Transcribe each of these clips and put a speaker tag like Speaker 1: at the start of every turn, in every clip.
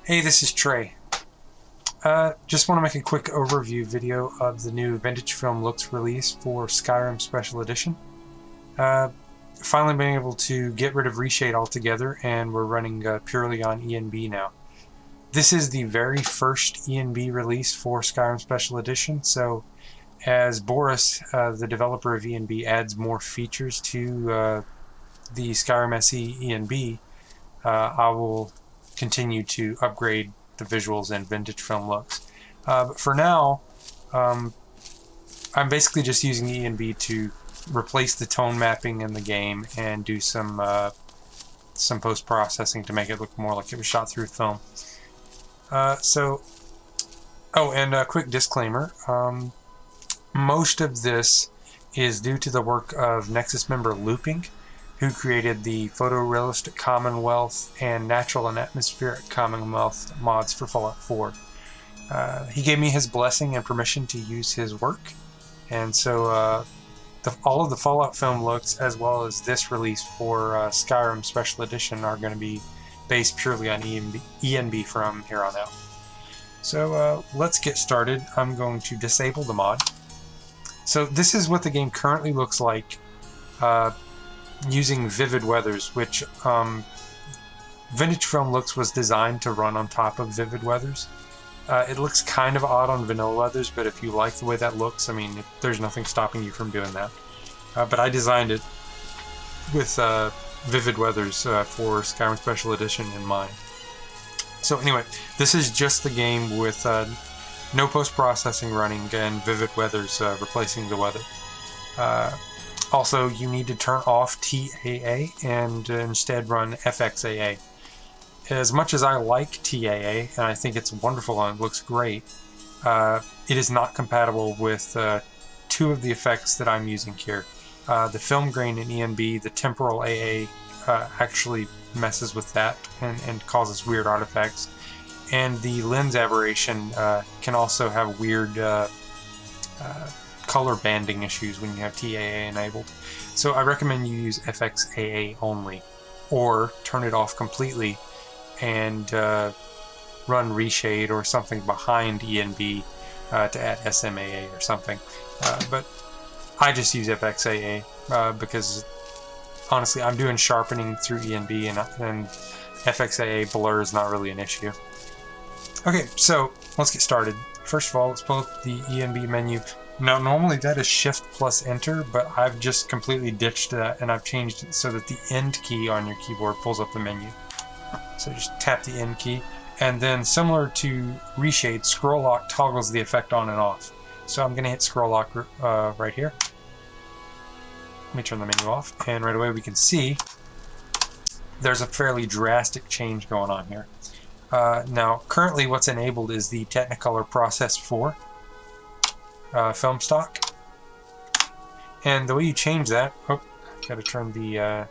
Speaker 1: Hey, this is Trey. Just want to make a quick overview video of the new Vintage Film Looks release for Skyrim Special Edition. Finally been able to get rid of Reshade altogether, and we're running purely on ENB now. This is the very first ENB release for Skyrim Special Edition, so as Boris, the developer of ENB, adds more features to the Skyrim SE ENB, I will continue to upgrade the visuals and Vintage Film Looks. But for now, I'm basically just using ENB to replace the tone mapping in the game and do some post-processing to make it look more like it was shot through film. And a quick disclaimer. Most of this is due to the work of Nexus member Looping, who created the Photorealistic Commonwealth and Natural and Atmospheric Commonwealth mods for Fallout 4. He gave me his blessing and permission to use his work, and so all of the Fallout film looks, as well as this release for Skyrim Special Edition, are going to be based purely on ENB from here on out. So let's get started. I'm going to disable the mod. So this is what the game currently looks like using Vivid Weathers, which Vintage Film Looks was designed to run on top of Vivid Weathers. It looks kind of odd on Vanilla Weathers, but if you like the way that looks, I mean, there's nothing stopping you from doing that. But I designed it with Vivid Weathers for Skyrim Special Edition in mind. So anyway, this is just the game with no post-processing running and Vivid Weathers replacing the weather. Also, you need to turn off TAA and instead run FXAA. As much as I like TAA, and I think it's wonderful and it looks great, it is not compatible with two of the effects that I'm using here. The film grain in ENB, the temporal AA, actually messes with that and causes weird artifacts. And the lens aberration can also have weird color banding issues when you have TAA enabled. So I recommend you use FXAA only, or turn it off completely and run Reshade or something behind ENB to add SMAA or something. But I just use FXAA because honestly I'm doing sharpening through ENB, and FXAA blur is not really an issue. Okay, so let's get started. First of all, let's pull up the ENB menu. Now, normally that is Shift plus Enter, but I've just completely ditched that, and I've changed it so that the End key on your keyboard pulls up the menu. So just tap the End key, and then similar to Reshade, Scroll Lock toggles the effect on and off. So I'm going to hit Scroll Lock right here. Let me turn the menu off, and right away we can see there's a fairly drastic change going on here. Now, currently what's enabled is the Technicolor Process 4 film stock. And the way you change that... Oh, gotta turn the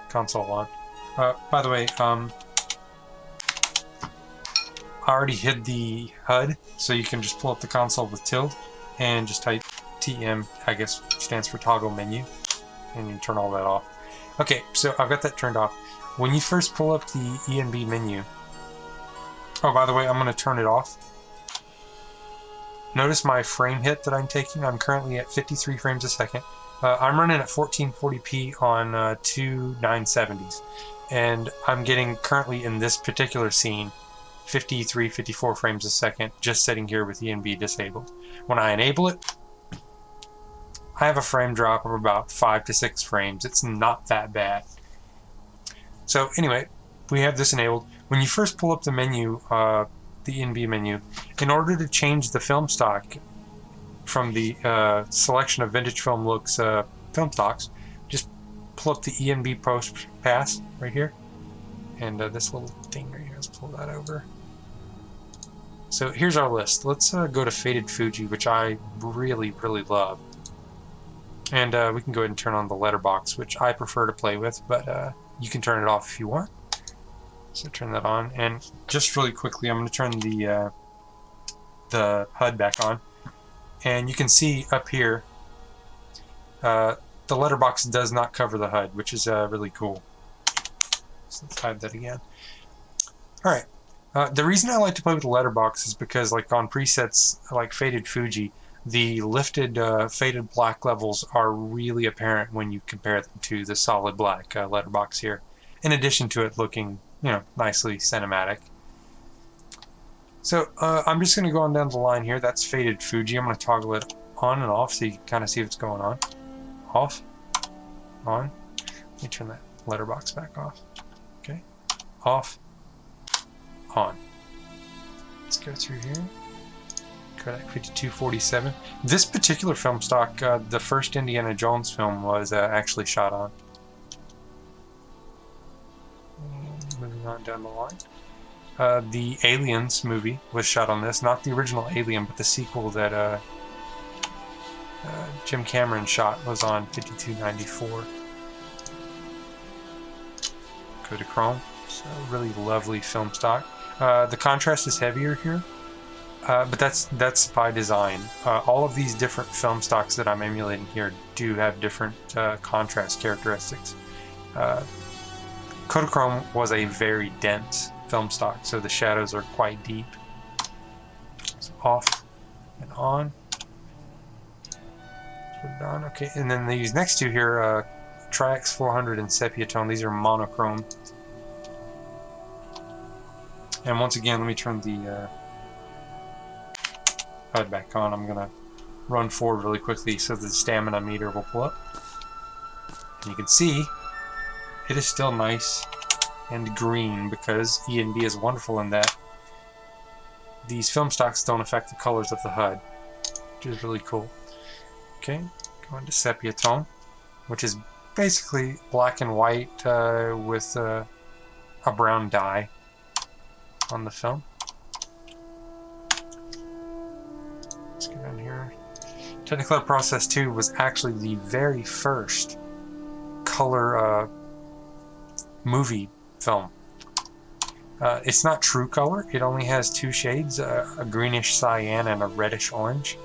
Speaker 1: console on. By the way, I already hid the HUD, so you can just pull up the console with tilde and just type TM, I guess stands for toggle menu, and you turn all that off. Okay, so I've got that turned off. When you first pull up the ENB menu... Oh, by the way, I'm going to turn it off. Notice my frame hit that I'm taking. I'm currently at 53 frames a second. I'm running at 1440p on two 970s. And I'm getting, currently in this particular scene, 53, 54 frames a second, just sitting here with ENB disabled. When I enable it, I have a frame drop of about 5 to 6 frames. It's not that bad. So anyway, we have this enabled. When you first pull up the menu, the ENB menu, in order to change the film stock from the selection of Vintage Film Looks film stocks, just pull up the ENB post pass right here, and this little thing right here, let's pull that over. So here's our list. Let's go to Faded Fuji, which I really, really love. And we can go ahead and turn on the letterbox, which I prefer to play with, but you can turn it off if you want. So turn that on, and just really quickly, I'm going to turn the HUD back on, and you can see up here the letterbox does not cover the HUD, which is really cool. So let's hide that again. Alright, The reason I like to play with the letterbox is because, like on presets like Faded Fuji, the lifted faded black levels are really apparent when you compare them to the solid black letterbox here. In addition to it looking, nicely cinematic. So I'm just going to go on down the line here. That's Faded Fuji. I'm going to toggle it on and off so you can kind of see what's going on. Off, on. Let me turn that letterbox back off. Okay, off, on. Let's go through here. Kodak 5247. This particular film stock, the first Indiana Jones film, was actually shot on. Moving on down the line. The Aliens movie was shot on this. Not the original Alien, but the sequel that Jim Cameron shot was on 5294. Kodachrome. So really lovely film stock. The contrast is heavier here, but that's by design. All of these different film stocks that I'm emulating here do have different contrast characteristics. Kodachrome was a very dense film stock, so the shadows are quite deep. So off and on. Put it on. Okay, and then these next two here, Tri-X 400 and Sepia Tone, these are monochrome. And once again, let me turn the HUD back on. I'm going to run forward really quickly so the stamina meter will pull up. And you can see it is still nice and green because ENB is wonderful in that these film stocks don't affect the colors of the HUD, which is really cool. Okay, go into Sepia Tone, which is basically black and white with a brown dye on the film. Let's go down here. Technicolor Process 2 was actually the very first color movie film. It's not true color. It only has two shades, a greenish cyan and a reddish orange.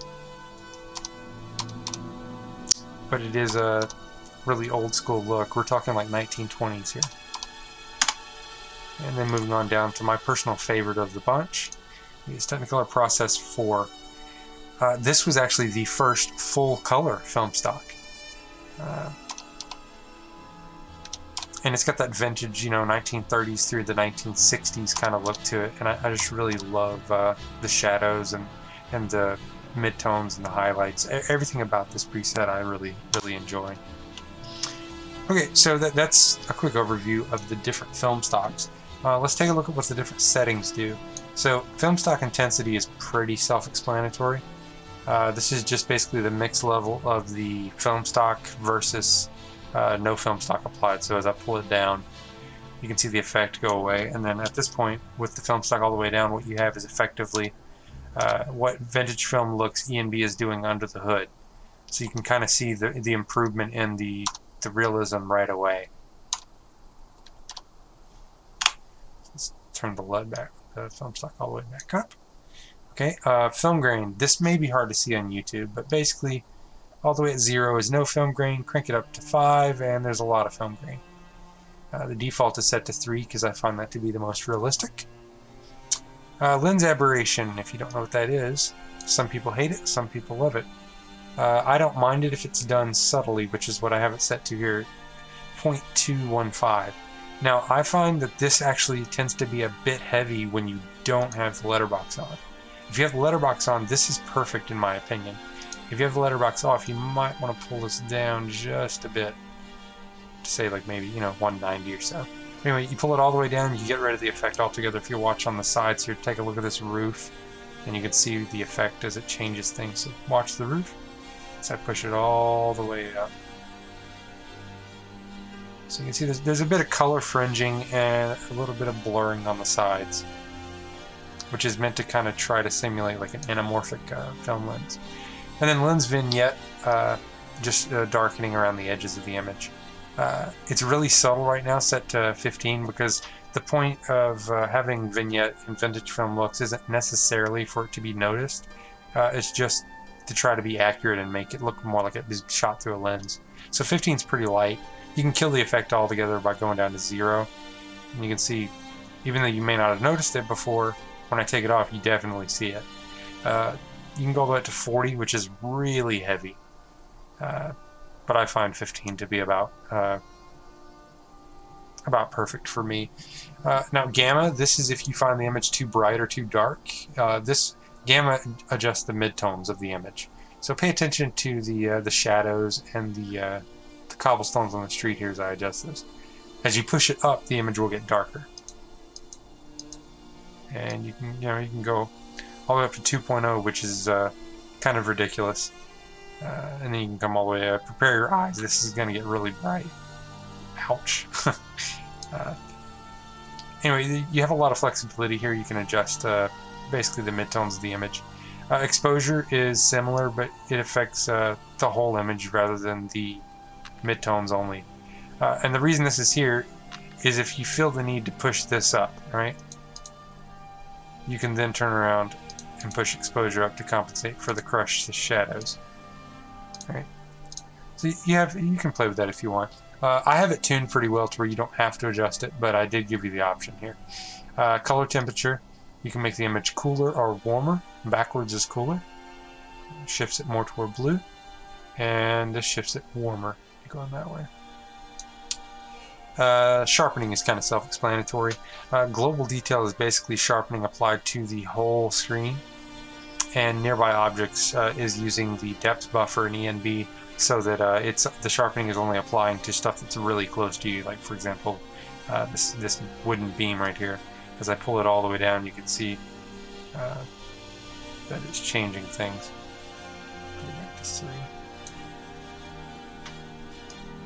Speaker 1: But it is a really old school look. We're talking like 1920s here. And then moving on down to my personal favorite of the bunch is Technicolor Process 4. This was actually the first full color film stock. And it's got that vintage, 1930s through the 1960s kind of look to it. And I just really love the shadows and the midtones and the highlights. Everything about this preset I really, really enjoy. Okay, so that's a quick overview of the different film stocks. Let's take a look at what the different settings do. So film stock intensity is pretty self-explanatory. This is just basically the mix level of the film stock versus no film stock applied. So as I pull it down, you can see the effect go away. And then at this point, with the film stock all the way down, what you have is effectively what vintage film looks ENB is doing under the hood. So you can kind of see the improvement in the realism right away. Let's turn the LUT back, the film stock all the way back up. Okay, film grain. This may be hard to see on YouTube, but basically all the way at 0 is no film grain. Crank it up to 5 and there's a lot of film grain. The default is set to 3 because I find that to be the most realistic. Lens aberration, if you don't know what that is, some people hate it, some people love it. I don't mind it if it's done subtly, which is what I have it set to here, 0.215. Now, I find that this actually tends to be a bit heavy when you don't have the letterbox on. If you have the letterbox on, this is perfect in my opinion. If you have the letterbox off, you might want to pull this down just a bit to say like maybe, 190 or so. Anyway, you pull it all the way down, you get rid of the effect altogether. If you watch on the sides here, take a look at this roof, and you can see the effect as it changes things. So watch the roof. So I push it all the way up. So you can see there's a bit of color fringing and a little bit of blurring on the sides, which is meant to kind of try to simulate like an anamorphic film lens. And then lens vignette, just darkening around the edges of the image. It's really subtle right now, set to 15, because the point of having vignette in vintage film looks isn't necessarily for it to be noticed. It's just to try to be accurate and make it look more like it was shot through a lens. So 15 is pretty light. You can kill the effect altogether by going down to 0. And you can see even though you may not have noticed it before, when I take it off, you definitely see it. You can go all the way up to 40, which is really heavy. But I find 15 to be about perfect for me. Now gamma, this is if you find the image too bright or too dark. This gamma adjusts the midtones of the image. So pay attention to the shadows and the cobblestones on the street here as I adjust this. As you push it up, the image will get darker. And you can go all the way up to 2.0, which is kind of ridiculous. And then you can come all the way up. Prepare your eyes. This is going to get really bright. Ouch. Anyway, you have a lot of flexibility here. You can adjust basically the midtones of the image. Exposure is similar, but it affects the whole image rather than the midtones only. And the reason this is here is if you feel the need to push this up, right? You can then turn around and push exposure up to compensate for the crushed shadows. Right? So you can play with that if you want. I have it tuned pretty well to where you don't have to adjust it, but I did give you the option here. Color temperature, you can make the image cooler or warmer. Backwards is cooler. Shifts it more toward blue. And this shifts it warmer, going that way. Sharpening is kind of self-explanatory. Global detail is basically sharpening applied to the whole screen. And nearby objects is using the depth buffer in ENB so that the sharpening is only applying to stuff that's really close to you. Like for example, this wooden beam right here. As I pull it all the way down, you can see that it's changing things. Go back to 3.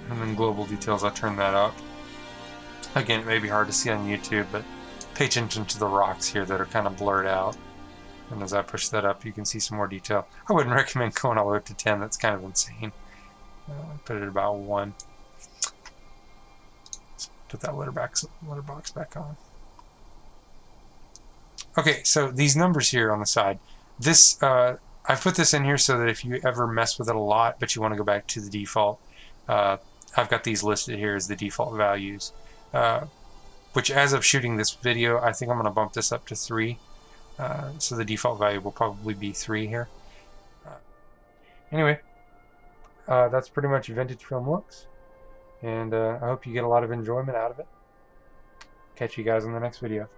Speaker 1: And then global details, I turn that up. Again, it may be hard to see on YouTube, but pay attention to the rocks here that are kind of blurred out. And as I push that up, you can see some more detail. I wouldn't recommend going all the way up to 10. That's kind of insane. Put it at about 1. Let's put that letterbox back on. Okay, so these numbers here on the side. This I've put this in here so that if you ever mess with it a lot, but you want to go back to the default, I've got these listed here as the default values. Which, as of shooting this video, I think I'm going to bump this up to 3. So the default value will probably be 3 here. Anyway, that's pretty much vintage film looks. And I hope you get a lot of enjoyment out of it. Catch you guys in the next video.